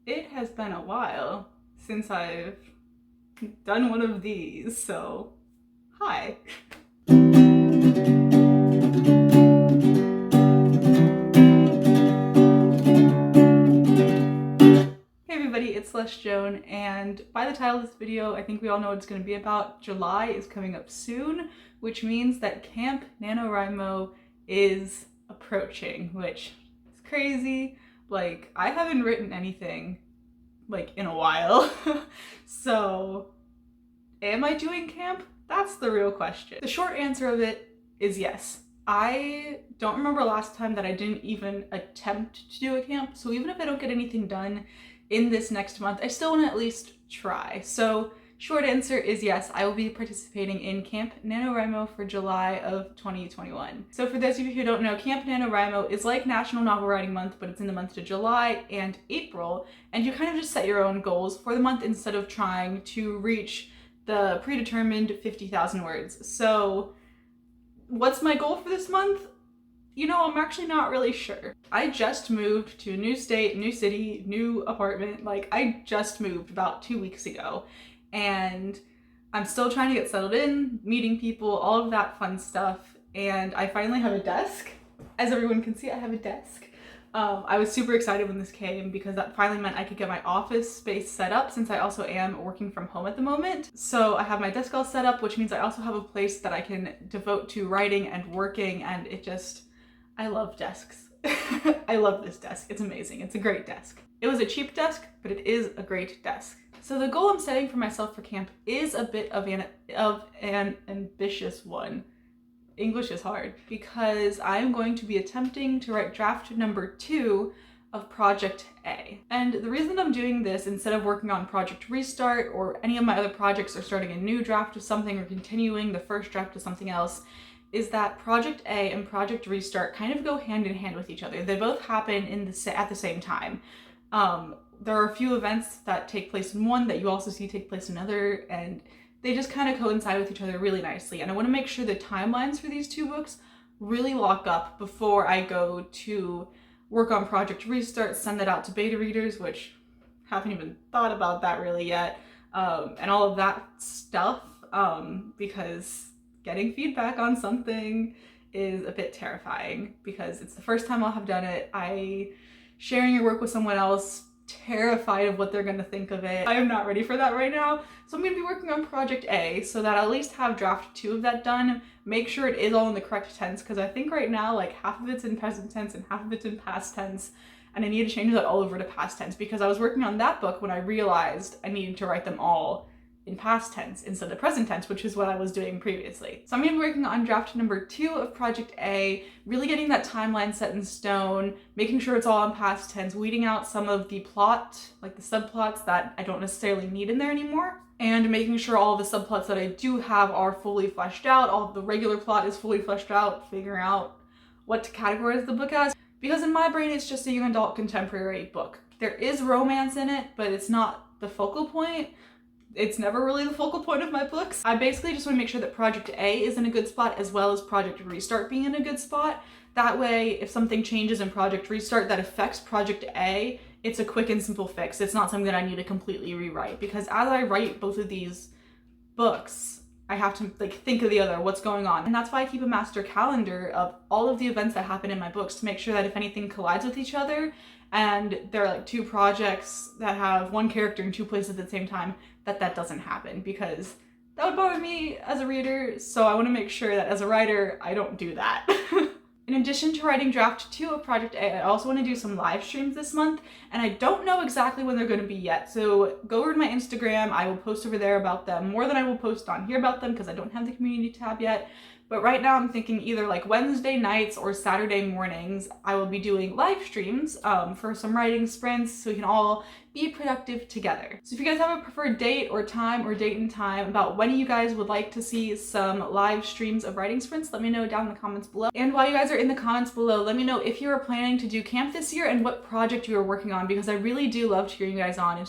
It has been a while since I've done one of these, so hi. Hey everybody, it's Celeste Joan, and by the title of this video, I think we all know what it's going to be about. July is coming up soon, which means that Camp NaNo is approaching, which is crazy. Like, I haven't written anything, like, in a while. So, am I doing camp? That's the real question. The short answer of it is yes. I don't remember last time that I didn't even attempt to do a camp, so even if I don't get anything done in this next month, I still want to at least try. So short answer is yes, I will be participating in Camp NaNo for July of 2021. So for those of you who don't know, Camp NaNo is like National Novel Writing Month, but it's in the month of July and April, and you kind of just set your own goals for the month instead of trying to reach the predetermined 50,000 words. So what's my goal for this month? You know, I'm actually not really sure. I just moved to a new state, new city, new apartment. Like, I just moved about 2 weeks ago, and I'm still trying to get settled in, meeting people, all of that fun stuff. And I finally have a desk. As everyone can see, I have a desk. I was super excited when this came because that finally meant I could get my office space set up, since I also am working from home at the moment. So I have my desk all set up, which means I also have a place that I can devote to writing and working, and it just, I love desks. I love this desk. It's amazing. It's a great desk. It was a cheap desk, but it is a great desk. So the goal I'm setting for myself for camp is a bit of an ambitious one. English is hard because I'm going to be attempting to write draft number 2 of Project A. And the reason I'm doing this instead of working on Project Restart or any of my other projects or starting a new draft of something or continuing the first draft of something else is that Project A and Project Restart kind of go hand in hand with each other. They both happen at the same time. There are a few events that take place in one that you also see take place in another, and they just kind of coincide with each other really nicely. And I want to make sure the timelines for these 2 books really lock up before I go to work on Project Restart, send that out to beta readers, which haven't even thought about that really yet, and all of that stuff, because getting feedback on something is a bit terrifying because it's the first time I'll have done it. Sharing your work with someone else, terrified of what they're going to think of it. I am not ready for that right now. So I'm going to be working on Project A so that I'll at least have draft 2 of that done. Make sure it is all in the correct tense, because I think right now like half of it's in present tense and half of it's in past tense, and I need to change that all over to past tense because I was working on that book when I realized I needed to write them all in past tense instead of present tense, which is what I was doing previously. So I'm going to be working on draft number 2 of Project A, really getting that timeline set in stone, making sure it's all in past tense, weeding out some of the plot, like the subplots that I don't necessarily need in there anymore, and making sure all of the subplots that I do have are fully fleshed out, all of the regular plot is fully fleshed out, figuring out what to categorize the book as, because in my brain it's just a young adult contemporary book. There is romance in it, but it's not the focal point. It's never really the focal point of my books. I basically just want to make sure that Project A is in a good spot as well as Project Restart being in a good spot. That way, if something changes in Project Restart that affects Project A, it's a quick and simple fix. It's not something that I need to completely rewrite, because as I write both of these books, I have to think of the other, what's going on. And that's why I keep a master calendar of all of the events that happen in my books to make sure that if anything collides with each other and there are like 2 projects that have one character in 2 places at the same time, that doesn't happen, because that would bother me as a reader. So I want to make sure that as a writer, I don't do that. In addition to writing draft 2 of Project A, I also want to do some live streams this month, and I don't know exactly when they're going to be yet. So go over to my Instagram, I will post over there about them, more than I will post on here about them because I don't have the community tab yet. But right now I'm thinking either like Wednesday nights or Saturday mornings, I will be doing live streams for some writing sprints so we can all be productive together. So if you guys have a preferred date or time or date and time about when you guys would like to see some live streams of writing sprints, let me know down in the comments below. And while you guys are in the comments below, let me know if you are planning to do camp this year and what project you are working on, because I really do love cheering you guys on.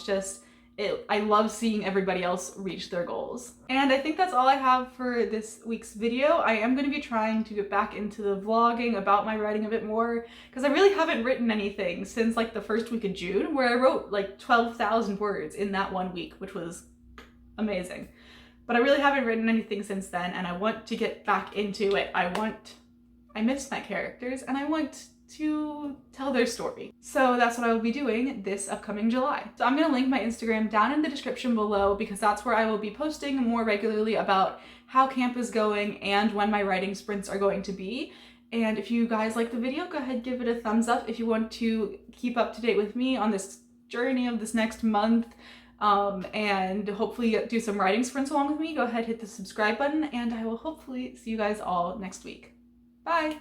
I love seeing everybody else reach their goals. And I think that's all I have for this week's video. I am going to be trying to get back into the vlogging about my writing a bit more, because I really haven't written anything since like the first week of June, where I wrote like 12,000 words in that 1 week, which was amazing. But I really haven't written anything since then, and I want to get back into it. I miss my characters, and I want to tell their story. So that's what I will be doing this upcoming July. So I'm gonna link my Instagram down in the description below, because that's where I will be posting more regularly about how camp is going and when my writing sprints are going to be. And if you guys like the video, go ahead, give it a thumbs up. If you want to keep up to date with me on this journey of this next month, and hopefully do some writing sprints along with me, go ahead, hit the subscribe button, and I will hopefully see you guys all next week. Bye!